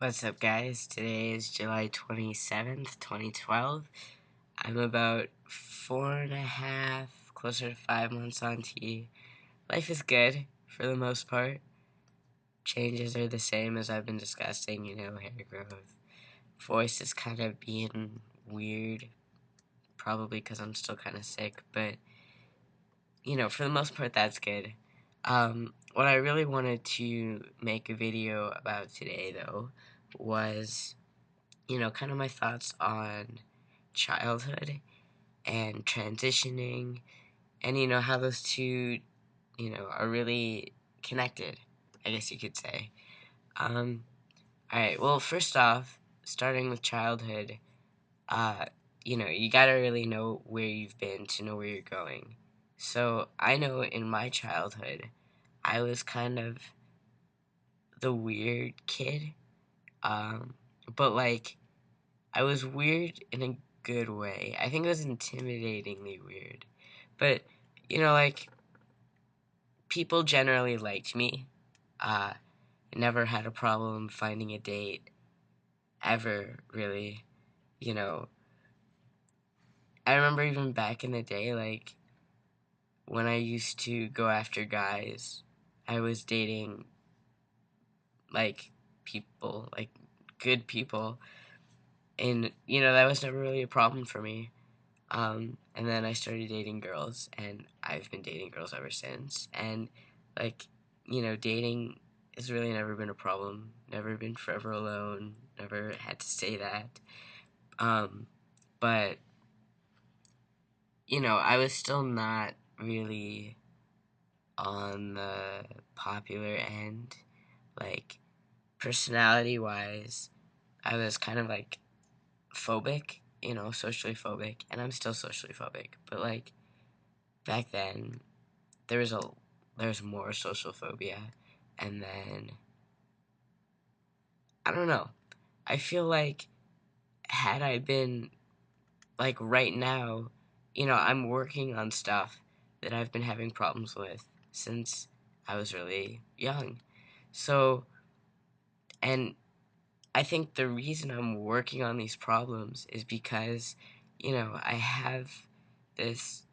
What's up, guys? Today is July 27th, 2012. I'm about 4.5, closer to 5 months on T. Life is good, for the most part. Changes are the same as I've been discussing, hair growth. Voice is kind of being weird, probably because I'm still kind of sick, but, for the most part, that's good. What I really wanted to make a video about today, though, was kind of my thoughts on childhood and transitioning and, how those two, are really connected, I guess you could say. Alright, well, first off, starting with childhood, you gotta really know where you've been to know where you're going. So, I know in my childhood, I was kind of the weird kid, but, I was weird in a good way. I think it was intimidatingly weird. But, people generally liked me. Never had a problem finding a date, ever, really. You know, I remember even back in the day, when I used to go after guys, I was dating, people, good people. And, that was never really a problem for me. And then I started dating girls, and I've been dating girls ever since. And, dating has really never been a problem. Never been forever alone. Never had to say that. But, I was still not really on the popular end. Personality-wise, I was kind of, phobic, socially phobic. And I'm still socially phobic. But, back then, there was more social phobia, and then I don't know. I feel like had I been right now, I'm working on stuff that I've been having problems with since I was really young. So, and I think the reason I'm working on these problems is because, I have this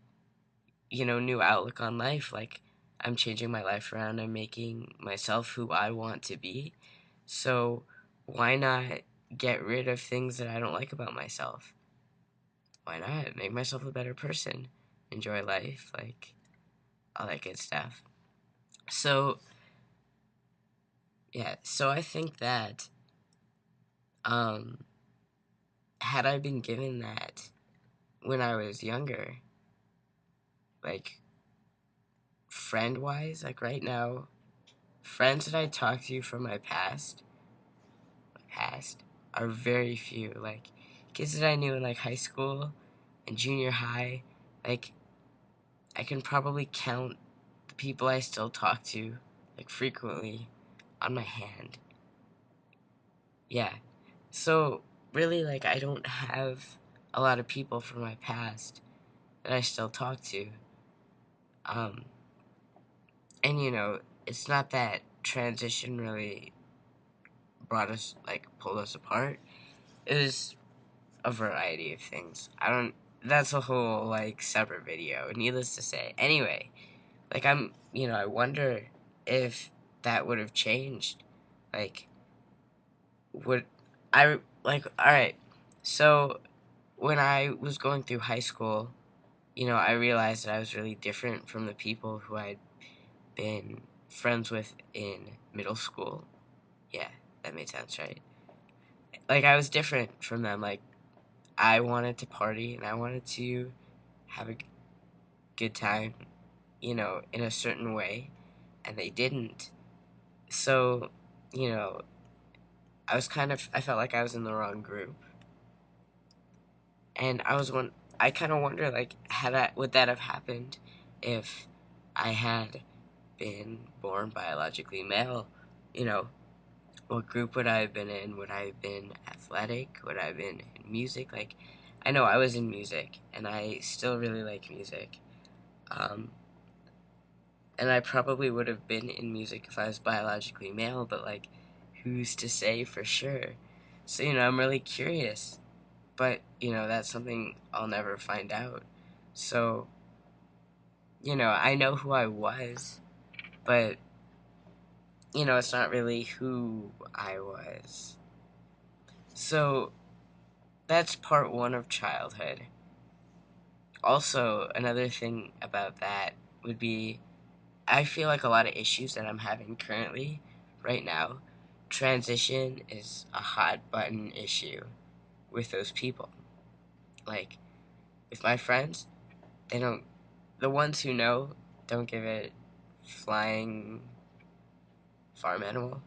new outlook on life. I'm changing my life around. I'm making myself who I want to be. So why not get rid of things that I don't like about myself? Why not make myself a better person? Enjoy life, all that good stuff. So, yeah, so I think that, had I been given that when I was younger, friend-wise, right now, friends that I talk to from my past are very few. Kids that I knew in high school and junior high, I can probably count the people I still talk to frequently on my hand. Yeah. So really, I don't have a lot of people from my past that I still talk to. And it's not that transition really brought us pulled us apart. It was a variety of things. That's a whole separate video, needless to say. Anyway, I wonder if that would have changed. Would I alright. So when I was going through high school, I realized that I was really different from the people who I'd been friends with in middle school. Yeah, that made sense, right? I was different from them. I wanted to party and I wanted to have a good time, in a certain way, and they didn't. So, you know, I felt like I was in the wrong group. And I kind of wonder, would that have happened if I had been born biologically male? What group would I have been in? Would I have been athletic? Would I have been in music? I know I was in music, and I still really like music. And I probably would have been in music if I was biologically male, but, who's to say for sure? So, I'm really curious, but, that's something I'll never find out. So, I know who I was, but, it's not really who I was. So, that's part one of childhood. Also, another thing about that would be I feel like a lot of issues that I'm having currently, right now, transition is a hot button issue with those people. Like, with my friends, they don't, the ones who know don't give it flying farm animal.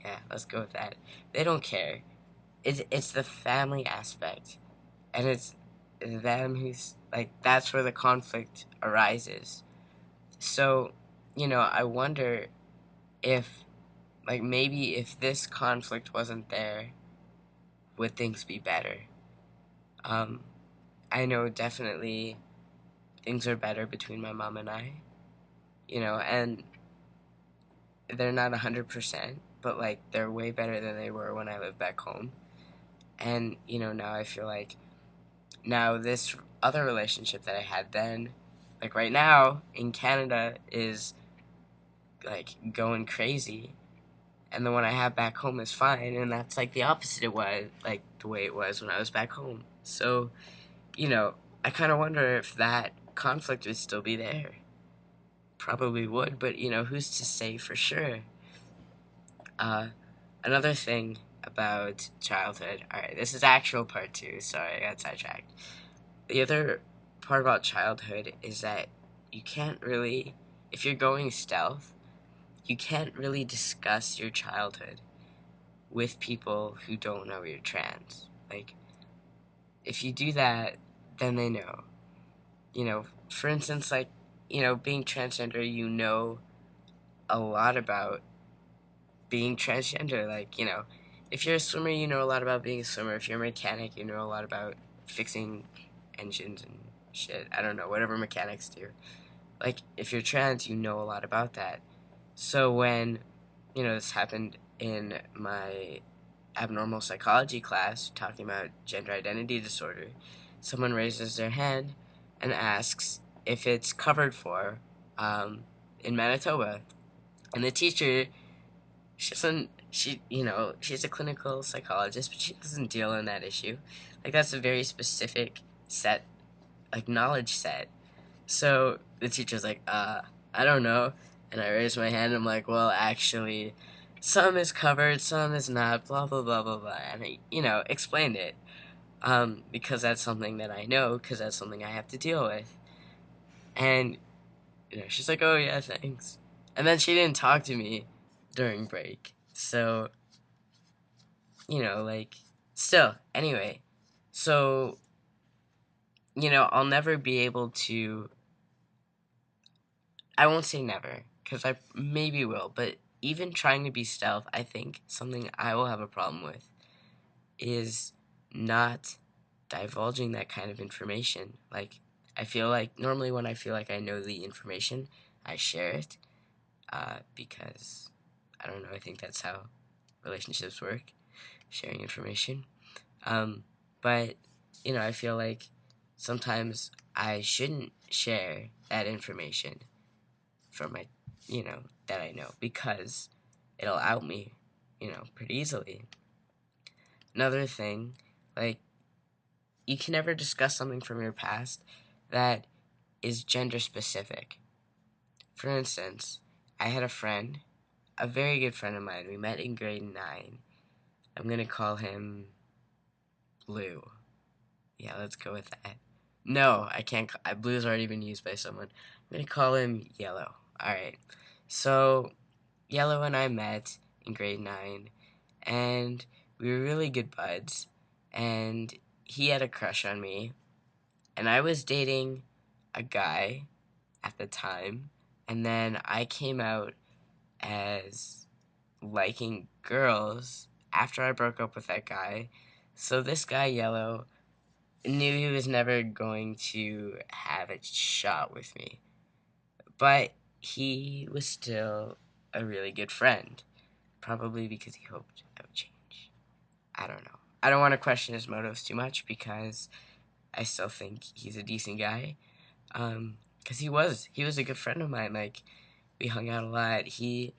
Yeah, let's go with that. They don't care. It's the family aspect, and it's them who's, like, that's where the conflict arises. So, I wonder if, like, maybe if this conflict wasn't there, would things be better? Um, I know definitely things are better between my mom and I, and they're not 100%, but, like, they're way better than they were when I lived back home. And, now I feel like now this other relationship that I had then, like, right now in Canada, is, like, going crazy. And the one I have back home is fine, and that's, like, the opposite it was, like, the way it was when I was back home. So, I kind of wonder if that conflict would still be there. Probably would, but, who's to say for sure? Another thing about childhood. Alright, this is actual part two. Sorry, I got sidetracked. The other part about childhood is that you can't really, if you're going stealth, you can't really discuss your childhood with people who don't know you're trans. Like, if you do that, then they know. For instance, like, being transgender, a lot about being transgender. Like, if you're a swimmer, you know a lot about being a swimmer. If you're a mechanic, you know a lot about fixing engines and shit. I don't know, whatever mechanics do. Like, if you're trans, you know a lot about that. So when, this happened in my abnormal psychology class talking about gender identity disorder, someone raises their hand and asks if it's covered for in Manitoba. And the teacher, she's a clinical psychologist, but she doesn't deal in that issue. Like, that's a very specific set, like, knowledge set. So the teacher's like, I don't know. And I raise my hand. I'm like, well, actually, some is covered, some is not, blah, blah, blah, blah, blah. And I, explained it. Because that's something that I know, because that's something I have to deal with. And, she's like, oh, yeah, thanks. And then she didn't talk to me during break. So, like, still, anyway. So, I'll never be able to, I won't say never, because I maybe will, but even trying to be stealth, I think something I will have a problem with is not divulging that kind of information. Like, I feel like normally when I feel like I know the information, I share it, because I don't know, I think that's how relationships work, sharing information. But, I feel like sometimes I shouldn't share that information from my, that I know, because it'll out me, pretty easily. Another thing, like, you can never discuss something from your past that is gender specific. For instance, I had a friend, a very good friend of mine. We met in grade 9. I'm gonna call him Blue. Yeah, let's go with that. No, I can't. Blue's already been used by someone. I'm gonna call him Yellow. Alright. So, Yellow and I met in grade 9, and we were really good buds, and he had a crush on me, and I was dating a guy at the time, and then I came out as liking girls after I broke up with that guy. So this guy, Yellow, knew he was never going to have a shot with me, but he was still a really good friend. probably because he hoped I would change. I don't know. I don't want to question his motives too much because I still think he's a decent guy. Because he was a good friend of mine. Like, we hung out a lot. You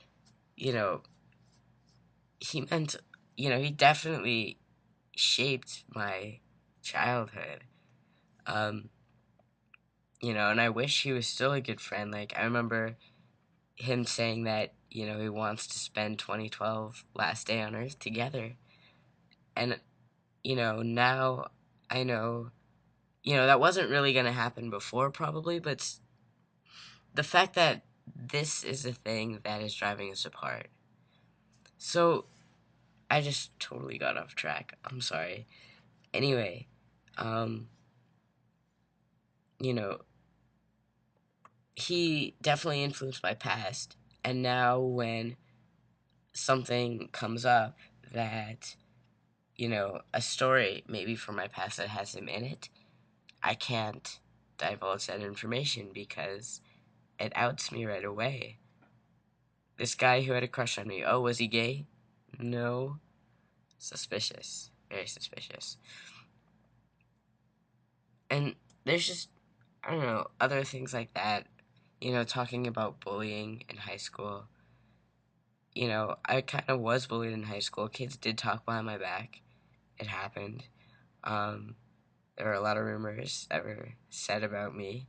know, he meant, he definitely shaped my childhood. Um, and I wish he was still a good friend. Like, I remember him saying that, he wants to spend 2012 last day on Earth together. And, now I know, that wasn't really going to happen before, probably, but the fact that this is the thing that is driving us apart. So, I just totally got off track. I'm sorry. Anyway, um, you know, he definitely influenced my past. And now when something comes up that, a story maybe from my past that has him in it, I can't divulge that information because it outs me right away. This guy who had a crush on me, oh, was he gay? No. Suspicious. Very suspicious. And there's just, I don't know, other things like that. Talking about bullying in high school. I kind of was bullied in high school. Kids did talk behind my back. It happened. Um, there were a lot of rumors that were said about me.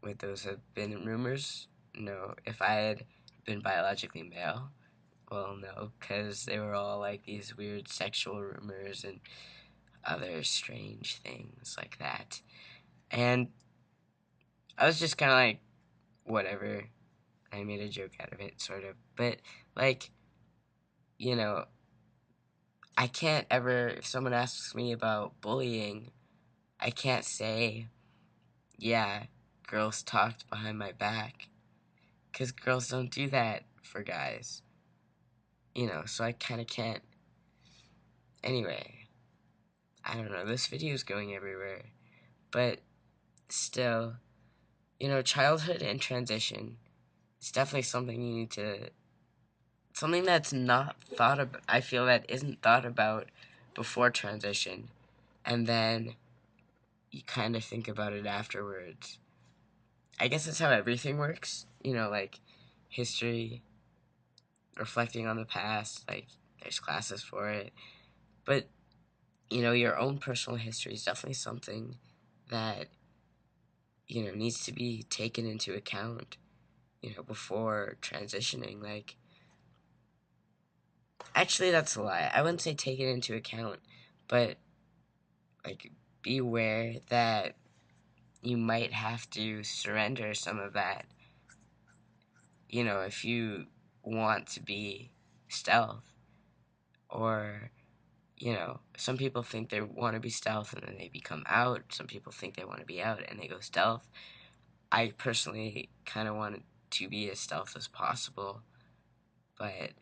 Would those have been rumors? No. If I had been biologically male, well, no, because they were all like these weird sexual rumors and other strange things like that. And I was just kind of like, whatever. I made a joke out of it, sort of. But, like, you know, I can't ever, if someone asks me about bullying, I can't say, yeah, girls talked behind my back. Because girls don't do that for guys. So I kind of can't. Anyway, I don't know. This video is going everywhere. But still, childhood and transition, it's definitely something you need to, something that's not thought about, I feel that isn't thought about before transition. And then you kind of think about it afterwards. I guess that's how everything works. Like history, reflecting on the past, like there's classes for it. But, your own personal history is definitely something that, needs to be taken into account, before transitioning. Like, actually, that's a lie. I wouldn't say take it into account, but, like, be aware that you might have to surrender some of that, if you want to be stealth. Or, some people think they want to be stealth and then they become out. Some people think they want to be out and they go stealth. I personally kind of want to be as stealth as possible, but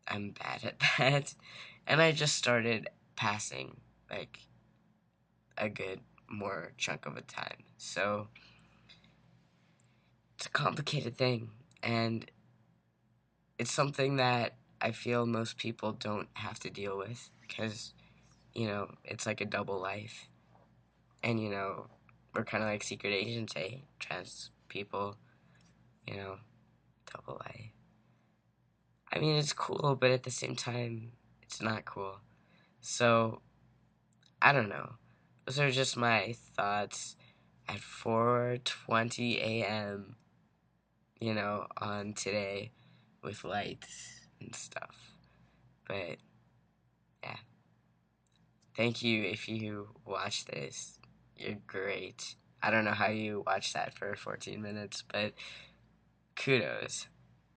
I'm bad at that. And I just started passing, like, a good more chunk of a time. So, it's a complicated thing. And it's something that I feel most people don't have to deal with because, it's like a double life. And, we're kind of like secret agents, eh? Trans people, double life. I mean, it's cool, but at the same time, it's not cool. So, I don't know. Those are just my thoughts at 4:20 a.m., on today with lights and stuff. But, yeah. Thank you if you watch this. You're great. I don't know how you watch that for 14 minutes, but kudos.